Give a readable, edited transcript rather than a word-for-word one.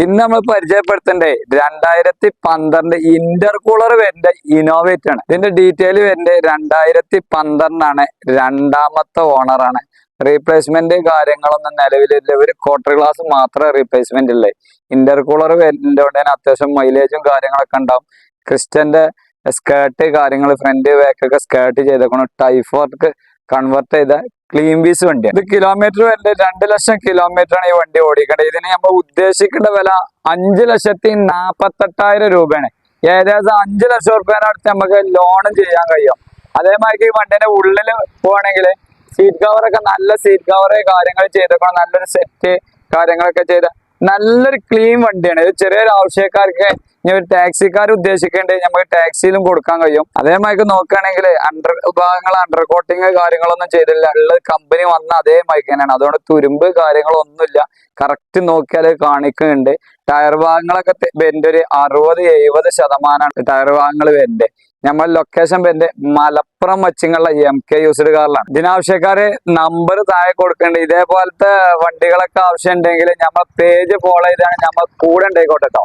ഇന്ന് നമ്മൾ പരിചയപ്പെടുത്തണ്ടേ 2012 ഇന്റർകൂളർ വരുന്ന ഇന്നോവേറ്റ് ആണ്. ഇതിന്റെ ഡീറ്റെയിൽ വരുന്നത് 2012 രണ്ടാമത്തെ ഓണറാണ്. റീപ്ലേസ്മെന്റ് കാര്യങ്ങളൊന്നും നിലവിലില്ല. ഒരു ക്വാർട്ടർ ഗ്ലാസ് മാത്രമേ റീപ്ലേസ്മെന്റ് ഉള്ളേ. ഇന്റർകൂളർ വരുന്നതുകൊണ്ട് തന്നെ അത്യാവശ്യം മൈലേജും കാര്യങ്ങളൊക്കെ ഉണ്ടാവും. ക്രിസ്റ്റന്റെ സ്കേർട്ട് കാര്യങ്ങൾ ഫ്രണ്ട് ബാക്കൊക്കെ സ്കേർട്ട് ചെയ്തേക്കണം. ടൈഫോർക്ക് കൺവേർട്ട് ചെയ്ത ക്ലീൻ പീസ് വണ്ടിയാണ്. ഇത് കിലോമീറ്റർ വരുന്നത് 2 ലക്ഷം കിലോമീറ്റർ ആണ് ഈ വണ്ടി ഓടിക്കേണ്ടത്. ഇതിന് നമ്മൾ ഉദ്ദേശിക്കേണ്ട വില 5,48,000 രൂപയാണ്. ഏകദേശം 5 ലക്ഷം റുപ്യേനെ അടുത്ത് നമുക്ക് ലോണും ചെയ്യാൻ കഴിയും. അതേമാതിരി ഈ വണ്ടിന്റെ ഉള്ളിൽ പോവാണെങ്കിൽ സീറ്റ് കവറൊക്കെ നല്ല സീറ്റ് കവർ കാര്യങ്ങൾ ചെയ്തേക്കണം. നല്ലൊരു സെറ്റ് കാര്യങ്ങളൊക്കെ ചെയ്ത നല്ലൊരു ക്ലീൻ വണ്ടിയാണ്. ഇത് ചെറിയൊരു ആവശ്യക്കാർക്ക് ഇനി ഒരു ടാക്സിക്കാർ ഉദ്ദേശിക്കേണ്ടത് നമുക്ക് ടാക്സിയിലും കൊടുക്കാൻ കഴിയും. അതേമാതിരി നോക്കുകയാണെങ്കിൽ ഭാഗങ്ങൾ അണ്ടർ കോട്ടിങ് കാര്യങ്ങളൊന്നും ചെയ്തില്ല. ഉള്ളത് കമ്പനി വന്ന അതേ മൈക്ക് തന്നെയാണ്. അതുകൊണ്ട് തുരുമ്പ് കാര്യങ്ങളൊന്നുമില്ല. കറക്റ്റ് നോക്കിയാൽ കാണിക്കുന്നുണ്ട്. ടയർ ഭാഗങ്ങളൊക്കെ വരുന്നുണ്ട്. ഒരു 60-70% ടയർ ഭാഗങ്ങൾ വരുന്നുണ്ട്. നമ്മൾ ലൊക്കേഷൻ വരുന്നത് മലപ്പുറം മച്ചിങ്ങുള്ള MK യൂസ്ഡ് കാറിലാണ്. ഇതിനാവശ്യക്കാര് നമ്പർ താഴെ കൊടുക്കുന്നുണ്ട്. ഇതേപോലത്തെ വണ്ടികളൊക്കെ ആവശ്യം ഉണ്ടെങ്കിൽ നമ്മൾ പേജ് ഫോളോ ചെയ്താണ് നമ്മൾ കൂടെ ഉണ്ടായിക്കോട്ടെ കേട്ടോ.